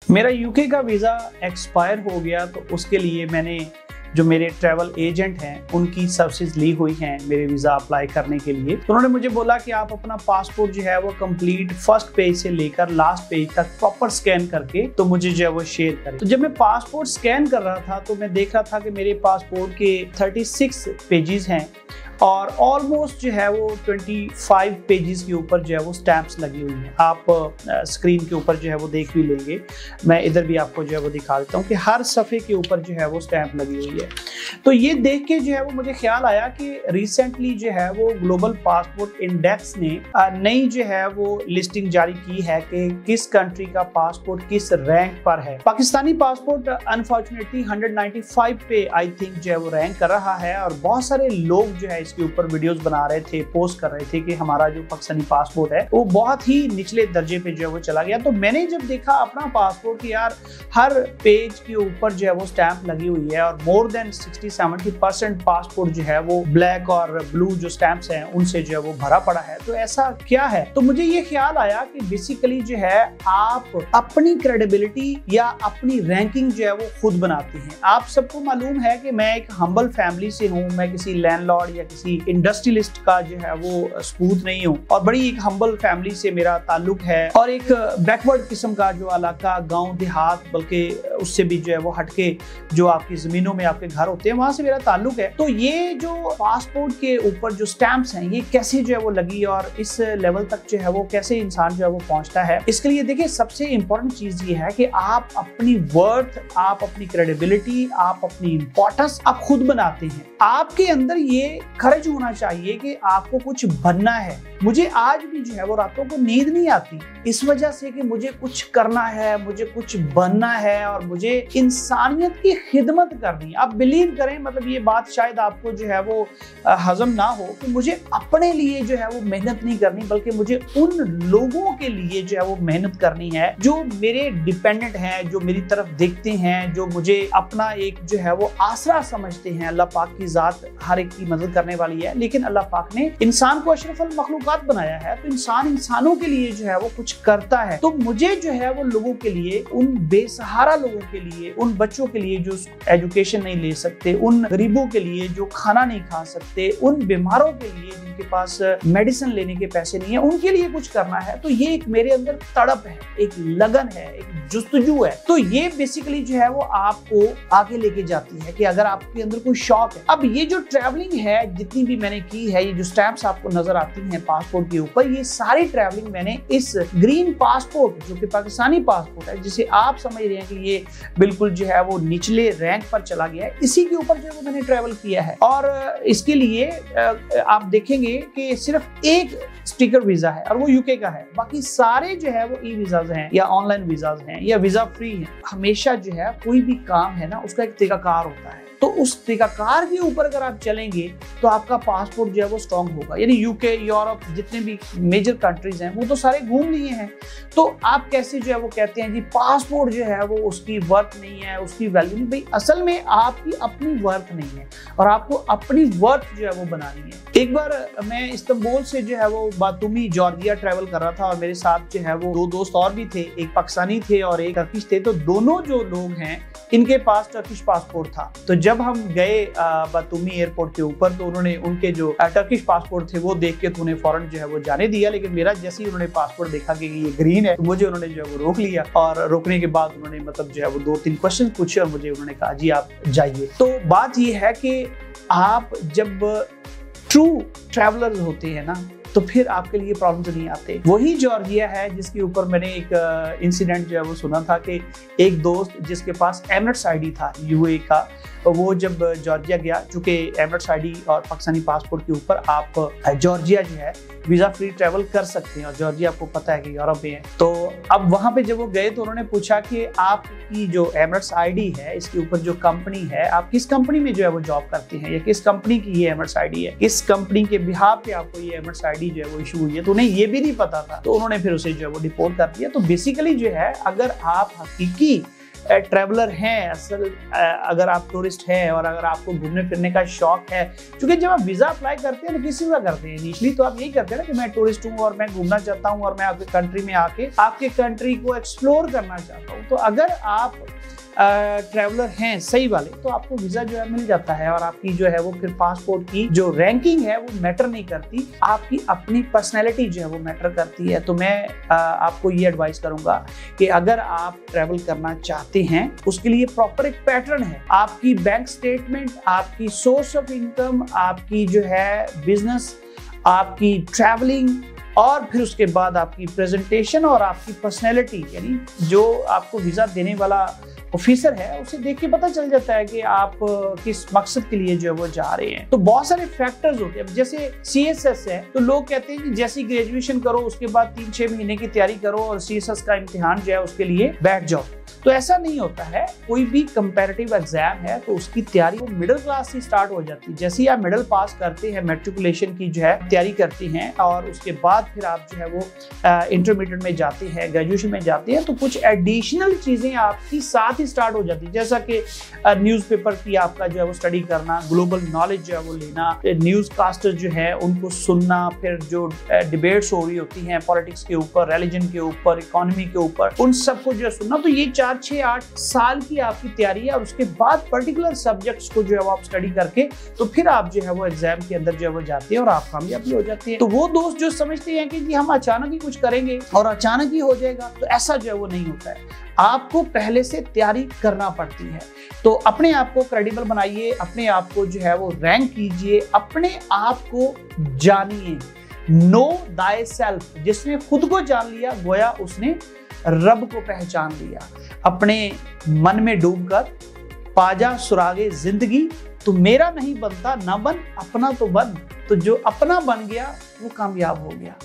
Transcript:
मेरा यूके का visa expire हो गया, तो उसके लिए मैंने जो मेरे ट्रैवल एजेंट हैं उनकी सर्विसेज ली हुई हैं मेरे वीज़ा अप्लाई करने के लिए। तो उन्होंने मुझे बोला कि आप अपना पासपोर्ट जो है वो कंप्लीट फर्स्ट पेज से लेकर लास्ट पेज तक प्रॉपर स्कैन करके तो मुझे जो है वो शेयर करें। तो जब मैं पासपोर्ट स्कैन कर रहा था तो मैं देख रहा था कि मेरे पासपोर्ट के 36 पेजेस हैं और ऑलमोस्ट जो है वो 25 पेजेस के ऊपर जो है वो स्टैंप्स लगी हुई हैं। आप स्क्रीन के ऊपर जो है वो देख भी लेंगे, मैं इधर भी आपको जो है वो दिखा देता हूँ कि हर सफ़े के ऊपर जो है वो स्टैंप लगी हुई है। तो ये देख के जो है वो मुझे ख्याल आया कि रिसेंटली जो है वो ग्लोबल पासपोर्ट इंडेक्स ने नई जो है वो लिस्टिंग जारी की है कि किस कंट्री का पासपोर्ट किस रैंक पर है। पाकिस्तानी पासपोर्ट अनफॉर्चुनेटली 195 पे आई थिंक जो है वो रैंक कर रहा है और बहुत सारे लोग जो है इसके ऊपर वीडियोस बना रहे थे, पोस्ट कर रहे थे कि हमारा जो पाकिस्तानी पासपोर्ट है वो बहुत ही निचले दर्जे पे जो है वो चला गया। तो मैंने जब देखा अपना पासपोर्ट कि यार हर पेज के ऊपर जो है वो स्टैंप लगी हुई है और मोर देन 60-70% पासपोर्ट जो है वो ब्लैक और ब्लू जो स्टैंप्स हैं उनसे जो है वो भरा पड़ा है, तो ऐसा क्या है। तो मुझे ये ख्याल आया कि बेसिकली जो है आप अपनी क्रेडिबिलिटी या अपनी रैंकिंग जो है वो खुद बनाते हैं। आप सबको मालूम है कि मैं एक हम्बल फैमिली से हूँ, मैं किसी लैंडलॉर्ड या किसी इंडस्ट्रियलिस्ट का जो है वो सपूत नहीं हूँ और बड़ी एक हम्बल फैमिली से मेरा ताल्लुक है और एक बैकवर्ड किस्म का जो इलाका, गांव देहात, बल्कि उससे भी जो है वो हटके जो आपकी जमीनों में आपके घर होते हैं वहां से मेरा ताल्लुक है। तो ये जो पासपोर्ट के ऊपर जो स्टैंप्स हैं ये कैसे जो है वो लगी और इस लेवल तक जो है वो कैसे इंसान जो है वो पहुंचता है, इसके लिए देखिए सबसे इंपॉर्टेंट चीज ये है कि आप अपनी वर्थ, आप अपनी क्रेडिबिलिटी, आप अपनी इंपॉर्टेंस आप खुद बनाते हैं। आपके अंदर ये खर्च होना चाहिए कि आपको कुछ बनना है। मुझे आज भी जो है वो रातों को नींद नहीं आती इस वजह से कि मुझे कुछ करना है, मुझे कुछ बनना है और मुझे इंसानियत की खिदमत करनी है। आप बिलीव करें, मतलब ये बात शायद आपको जो है वो हजम ना हो कि मुझे अपने लिए जो है वो मेहनत नहीं करनी, बल्कि मुझे उन लोगों के लिए जो है वो मेहनत करनी है जो मेरे डिपेंडेंट हैं, जो मेरी तरफ देखते हैं, जो मुझे अपना एक जो है वो आसरा समझते हैं। अल्लाह पाक की जात हर एक की मदद करने वाली है, लेकिन अल्लाह पाक ने इंसान को अशरफुल मखलूकात बनाया है, तो इंसान इंसानों के लिए जो है वो कुछ करता है। तो मुझे जो है वो लोगों के लिए, उन बेसहारा लोगों के लिए, उन बच्चों के लिए जो एजुकेशन नहीं ले सकते, उन गरीबों के लिए जो खाना नहीं खा सकते, उन बीमारों के लिए जिनके पास मेडिसिन लेने के पैसे नहीं है, उनके लिए कुछ करना है। तो ये एक मेरे अंदर तड़प है, एक लगन है, एक जुस्तजू है। तो ये बेसिकली जो है वो आपको आगे लेके जाती है कि अगर आपके अंदर कोई शौक है। अब ये जो ट्रैवलिंग है जितनी भी मैंने की है, ये जो स्टैंप्स आपको नजर आती हैं पासपोर्ट के ऊपर, ये सारी ट्रैवलिंग मैंने इस ग्रीन पासपोर्ट जो कि पाकिस्तानी पासपोर्ट है, जिसे आप समझ रहे हैं कि ये बिल्कुल जो है वो निचले रैंक पर चला गया है, इसी के ऊपर जो है वो मैंने ट्रैवल किया है। और इसके लिए आप देखेंगे कि सिर्फ एक स्टिकर वीजा है और वो यूके का है, बाकी सारे जो है वो ई वीजाज हैं या ऑनलाइन वीजाज हैं या वीजा फ्री हैं। हमेशा जो है कोई भी काम है ना उसका एक तरीकाकार होता है, तो उस तरीकाकार के ऊपर अगर आप चलेंगे तो आपका पासपोर्ट जो है वो स्ट्रॉन्ग होगा। यानी यूके, यूरोप, जितने भी मेजर कंट्रीज हैं वो तो सारे घूम लिए हैं, तो आप कैसे जो है वो कहते हैं जी पासपोर्ट जो है वो उसकी वर्थ नहीं है, उसकी वैल्यू नहीं। भाई असल में आपकी अपनी वर्थ नहीं है और आपको अपनी वर्थ जो है वो बनानी है। एक बार मैं इस्तांबुल से जो है वो बातूमी जॉर्जिया ट्रैवल कर रहा था और मेरे साथ जो है वो दो दोस्त और भी थे, एक पाकिस्तानी थे और एक टर्किश थे। तो दोनों जो लोग हैं इनके पास टर्किश पासपोर्ट था। तो जब हम गए बातूमी एयरपोर्ट के ऊपर तो उन्होंने उनके जो टर्किश पासपोर्ट थे वो देख के तो उन्हें फौरन जो है वो जाने दिया, लेकिन मेरा जैसे ही उन्होंने पासपोर्ट देखा कि ये ग्रीन है तो मुझे उन्होंने जो है वो रोक लिया और रोकने के बाद उन्होंने मतलब जो है वो 2-3 क्वेश्चन पूछे और मुझे उन्होंने कहा जी आप जाइए। तो बात ये है कि आप जब ट्रू ट्रैवलर्स होते हैं ना तो फिर आपके लिए प्रॉब्लम नहीं आते। वही जॉर्जिया है जिसके ऊपर मैंने एक इंसिडेंट जो है वो सुना था कि एक दोस्त जिसके पास एमिरेट्स आईडी था यूएई का, वो जब जॉर्जिया गया, चूंकि एमिरेट्स आईडी और पाकिस्तानी पासपोर्ट के ऊपर आप जॉर्जिया जो है वीजा फ्री ट्रैवल कर सकते हैं और जॉर्जिया आपको पता है कि यूरोप में है। तो अब वहां पे जब वो गए तो उन्होंने पूछा कि आपकी जो एमिरेट्स आईडी है इसके ऊपर जो कंपनी है, आप किस कंपनी में जो है वो जॉब करते हैं या किस कंपनी की ये एमिरेट्स आईडी है, किस कंपनी के बिहाफ पे आपको ये एमिरेट्स आईडी जो है वो इशू हुई है। तो उन्हें ये भी नहीं पता था, तो उन्होंने फिर उसे जो है वो डिपोर्ट कर दिया। तो बेसिकली जो है अगर आप हकीकी ट्रैवलर हैं, असल अगर आप टूरिस्ट हैं और अगर आपको घूमने फिरने का शौक है, क्योंकि जब आप वीजा अप्लाई करते हैं तो किसी का करते हैं इनिशियली तो आप यही करते हैं ना कि मैं टूरिस्ट हूँ और मैं घूमना चाहता हूँ और मैं आपके कंट्री में आके आपके कंट्री को एक्सप्लोर करना चाहता हूँ। तो अगर आप ट्रैवलर हैं सही वाले तो आपको वीजा जो है मिल जाता है और आपकी जो है वो फिर पासपोर्ट की जो रैंकिंग है वो मैटर नहीं करती, आपकी अपनी पर्सनैलिटी जो है वो मैटर करती है। तो मैं आपको ये एडवाइस करूंगा कि अगर आप ट्रैवल करना चाहते हैं उसके लिए प्रॉपर एक पैटर्न है, आपकी बैंक स्टेटमेंट, आपकी सोर्स ऑफ इनकम, आपकी जो है बिजनेस, आपकी ट्रैवलिंग और फिर उसके बाद आपकी प्रेजेंटेशन और आपकी पर्सनैलिटी, यानी जो आपको वीजा देने वाला ऑफिसर है उसे देख के पता चल जाता है कि आप किस मकसद के लिए जो है वो जा रहे हैं। तो बहुत सारे फैक्टर्स होते हैं, जैसे CSS है तो लोग कहते हैं कि जैसी ग्रेजुएशन करो उसके बाद 3-6 महीने की तैयारी करो और CSS का इम्तिहान जो है उसके लिए बैठ जाओ। तो ऐसा नहीं होता है, कोई भी कंपैरेटिव एग्जाम है तो उसकी तैयारी वो मिडिल क्लास से स्टार्ट हो जाती है। जैसे ही आप मिडिल पास करते हैं, मैट्रिकुलेशन की जो है तैयारी करते हैं और उसके बाद फिर आप जो है वो इंटरमीडिएट में जाते हैं, ग्रेजुएशन में जाते हैं, तो कुछ एडिशनल चीजें आपकी साथ ही स्टार्ट हो जाती है, जैसा कि न्यूज़पेपर की आपका जो है वो स्टडी करना, ग्लोबल नॉलेज जो है वो लेना, न्यूज कास्टर जो है उनको सुनना, फिर जो डिबेट्स हो रही होती हैं पॉलिटिक्स के ऊपर, रिलीजन के ऊपर, इकोनॉमी के ऊपर, उन सबको जो है सुनना। तो ये 4-6-8 साल की आपकी तैयारी है और उसके बाद पर्टिकुलर सब्जेक्ट्स को जो है वो आप स्टडी करके तो फिर आप जो है वो एग्जाम के अंदर जो है वो जाते हैं और आप कामयाब भी हो जाते हैं। तो वो दोस्त जो समझते हैं कि हम अचानक ही कुछ करेंगे और अचानक ही हो जाएगा, तो ऐसा जो है वो नहीं होता है। आपको पहले से तैयारी करना पड़ती है। तो अपने आप को क्रेडिबल बनाइए, अपने आप को जो है वो रैंक कीजिए, अपने आप को जानिए। नो दाई सेल्फ, जिसने खुद को जान लिया गोया उसने रब को पहचान लिया। अपने मन में डूबकर पाजा सुरागे जिंदगी, तो मेरा नहीं बनता ना बन, अपना तो बन। तो जो अपना बन गया वो कामयाब हो गया।